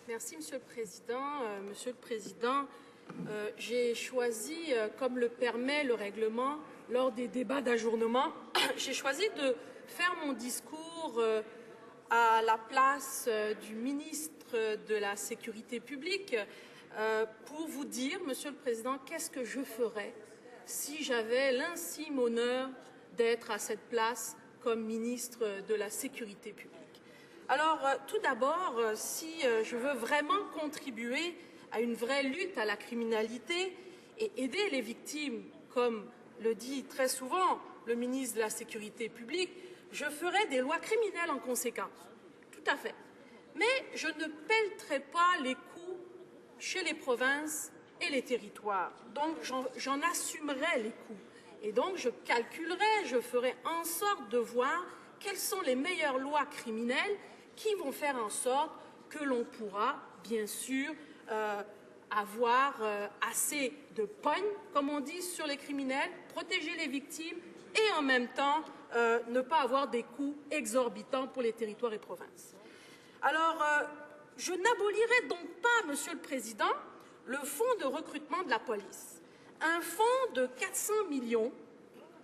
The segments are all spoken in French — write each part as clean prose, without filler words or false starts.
Merci, Monsieur le Président. Monsieur le Président, j'ai choisi, comme le permet le règlement, lors des débats d'ajournement, j'ai choisi de faire mon discours à la place du ministre de la Sécurité publique pour vous dire, Monsieur le Président, qu'est-ce que je ferais si j'avais l'insigne honneur d'être à cette place comme ministre de la Sécurité publique. Alors, tout d'abord, si je veux vraiment contribuer à une vraie lutte à la criminalité et aider les victimes, comme le dit très souvent le ministre de la Sécurité publique, je ferai des lois criminelles en conséquence. Tout à fait. Mais je ne pelleterai pas les coûts chez les provinces et les territoires. Donc, j'en assumerai les coûts. Et donc, je calculerai, je ferai en sorte de voir quelles sont les meilleures lois criminelles qui vont faire en sorte que l'on pourra, bien sûr, avoir assez de pogne, comme on dit, sur les criminels, protéger les victimes et en même temps ne pas avoir des coûts exorbitants pour les territoires et provinces. Alors, je n'abolirai donc pas, Monsieur le Président, le fonds de recrutement de la police. Un fonds de 400 millions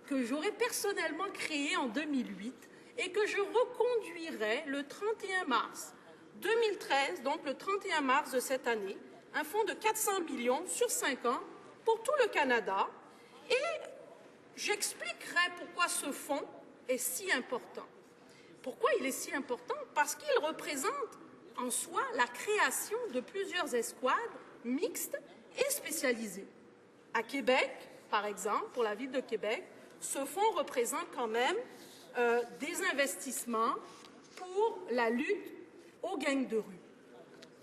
que j'aurais personnellement créé en 2008 et que je reconduirai le 31 mars 2013, donc le 31 mars de cette année, un fonds de 400 millions sur 5 ans pour tout le Canada. Et j'expliquerai pourquoi ce fonds est si important. Pourquoi il est si important? Parce qu'il représente en soi la création de plusieurs escouades mixtes et spécialisées. À Québec, par exemple, pour la ville de Québec, ce fonds représente quand même des investissements pour la lutte aux gangs de rue.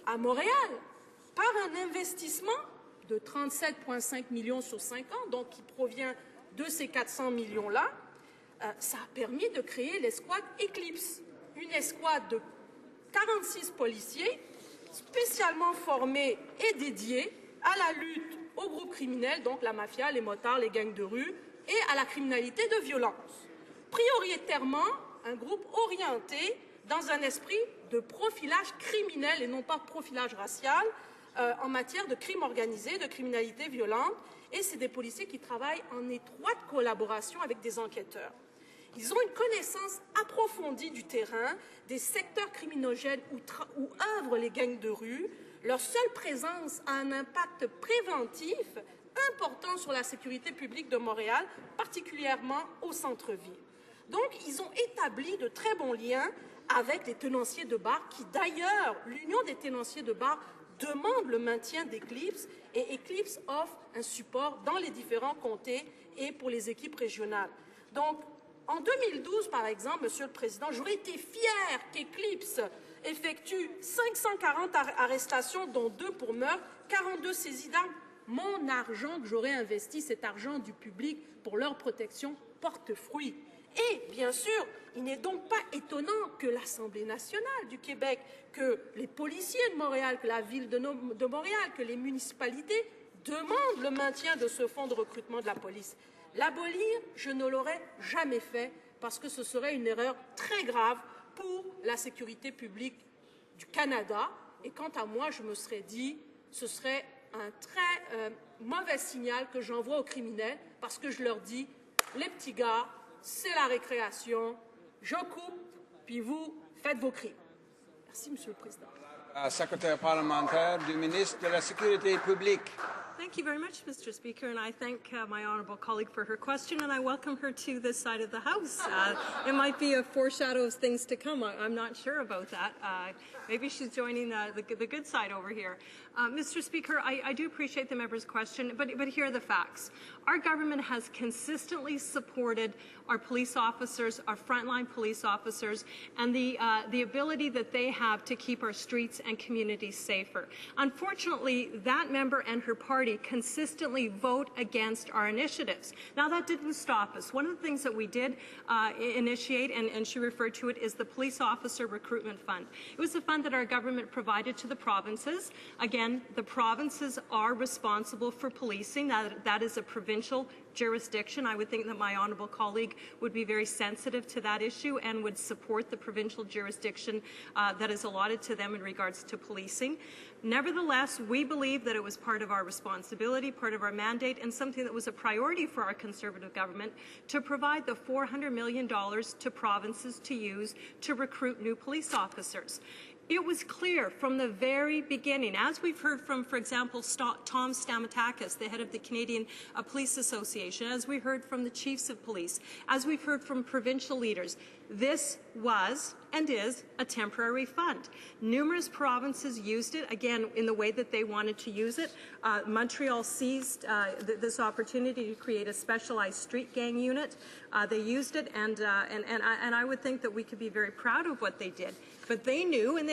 À Montréal, par un investissement de 37,5 millions sur 5 ans, donc qui provient de ces 400 millions-là, ça a permis de créer l'escouade Eclipse, une escouade de 46 policiers spécialement formés et dédiés à la lutte aux groupes criminels, donc la mafia, les motards, les gangs de rue, et à la criminalité de violence. Prioritairement, un groupe orienté dans un esprit de profilage criminel et non pas profilage racial en matière de crime organisé, de criminalité violente. Et c'est des policiers qui travaillent en étroite collaboration avec des enquêteurs. Ils ont une connaissance approfondie du terrain, des secteurs criminogènes où œuvrent les gangs de rue. Leur seule présence a un impact préventif important sur la sécurité publique de Montréal, particulièrement au centre-ville. Donc, ils ont établi de très bons liens avec les tenanciers de bar, qui d'ailleurs, l'Union des tenanciers de bar demande le maintien d'Eclipse, et Eclipse offre un support dans les différents comtés et pour les équipes régionales. Donc, en 2012, par exemple, Monsieur le Président, j'aurais été fière qu'Eclipse effectue 540 arrestations, dont 2 pour meurtre, 42 saisies d'armes. Mon argent que j'aurais investi, cet argent du public pour leur protection, porte fruit. Et, bien sûr, il n'est donc pas étonnant que l'Assemblée nationale du Québec, que les policiers de Montréal, que la ville de Montréal, que les municipalités demandent le maintien de ce fonds de recrutement de la police. L'abolir, je ne l'aurais jamais fait parce que ce serait une erreur très grave pour la sécurité publique du Canada. Et quant à moi, je me serais dit, ce serait un très mauvais signal que j'envoie aux criminels parce que je leur dis, les petits gars, c'est la récréation, je coupe, puis vous faites vos crimes. Merci, Monsieur le Président. Secrétaire parlementaire du ministre de la Sécurité publique. Thank you very much, Mr. Speaker, and I thank my honourable colleague for her question, and I welcome her to this side of the House. It might be a foreshadow of things to come. I'm not sure about that. Maybe she's joining the good side over here. Mr. Speaker, I do appreciate the member's question, but here are the facts. Our government has consistently supported our police officers, our frontline police officers, and the ability that they have to keep our streets and communities safer. Unfortunately, that member and her party consistently vote against our initiatives. Now, that didn't stop us. One of the things that we did initiate, and she referred to it, is the Police Officer Recruitment Fund. It was a fund that our government provided to the provinces. Again, the provinces are responsible for policing. That is a provincial jurisdiction. I would think that my honourable colleague would be very sensitive to that issue and would support the provincial jurisdiction that is allotted to them in regards to policing. Nevertheless, we believe that it was part of our responsibility, part of our mandate, and something that was a priority for our Conservative government to provide the $400 million to provinces to use to recruit new police officers. It was clear from the very beginning, as we've heard from, for example, Tom Stamatakis, the head of the Canadian Police Association, as we heard from the chiefs of police, as we've heard from provincial leaders, this was and is a temporary fund. Numerous provinces used it, again, in the way that they wanted to use it. Montreal seized this opportunity to create a specialized street gang unit. They used it, and I would think that we could be very proud of what they did. But they knew, and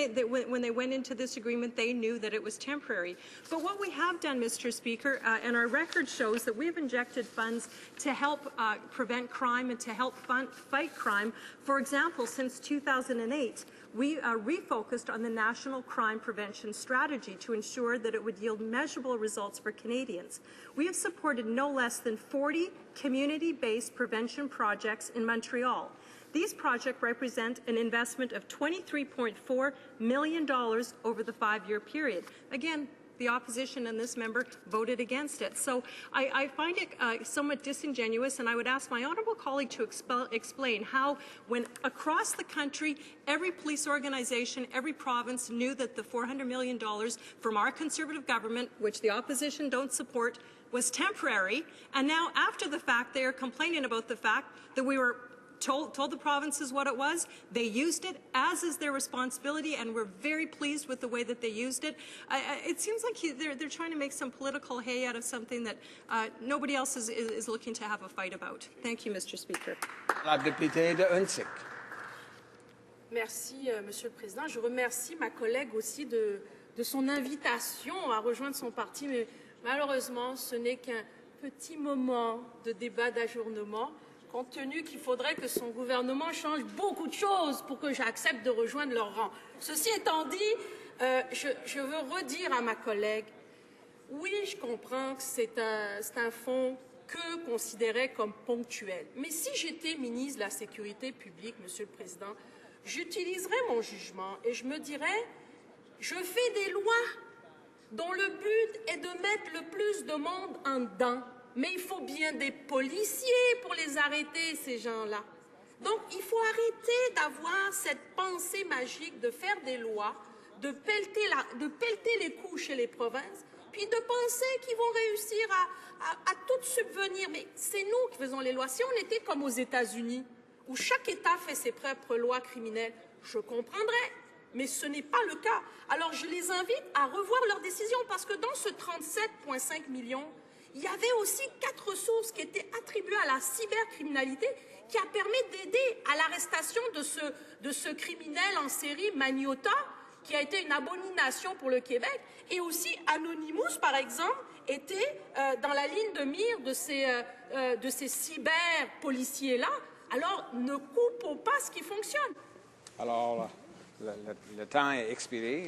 when they went into this agreement, they knew that it was temporary. But what we have done, Mr. Speaker, and our record shows that we have injected funds to help prevent crime and to help fight crime. For example, since 2008, we refocused on the National Crime Prevention Strategy to ensure that it would yield measurable results for Canadians. We have supported no less than 40 community-based prevention projects in Montreal. These projects represent an investment of $23.4 million over the 5-year period. Again, the opposition and this member voted against it. So I find it somewhat disingenuous, and I would ask my honourable colleague to explain how, when across the country, every police organization, every province knew that the $400 million from our Conservative government, which the opposition don't support, was temporary, and now after the fact they are complaining about the fact that we were told the provinces what it was. They used it, as is their responsibility, and we're very pleased with the way that they used it. It seems like they're trying to make some political hay out of something that nobody else is looking to have a fight about. Thank you, Mr. Speaker. La députée de Huntsic. Merci, Monsieur le Président. Je remercie ma collègue aussi de son invitation à rejoindre son parti, mais malheureusement, ce n'est qu'un petit moment de débat d'ajournement, compte tenu qu'il faudrait que son gouvernement change beaucoup de choses pour que j'accepte de rejoindre leur rang. Ceci étant dit, je veux redire à ma collègue, oui, je comprends que c'est un fonds que considérait comme ponctuel. Mais si j'étais ministre de la Sécurité publique, Monsieur le Président, j'utiliserais mon jugement et je me dirais, je fais des lois dont le but est de mettre le plus de monde en dedans. Mais il faut bien des policiers pour les arrêter, ces gens-là. Donc, il faut arrêter d'avoir cette pensée magique de faire des lois, de pelleter les coups chez les provinces, puis de penser qu'ils vont réussir à tout subvenir. Mais c'est nous qui faisons les lois. Si on était comme aux États-Unis, où chaque État fait ses propres lois criminelles, je comprendrais. Mais ce n'est pas le cas. Alors, je les invite à revoir leurs décisions, parce que dans ce 37,5 millions, il y avait aussi 4 ressources qui étaient attribuées à la cybercriminalité, qui a permis d'aider à l'arrestation de ce criminel en série, Magnotta, qui a été une abomination pour le Québec. Et aussi Anonymous, par exemple, était dans la ligne de mire de ces cyber-policiers-là. Alors, ne coupons pas ce qui fonctionne. Alors, le temps est expiré.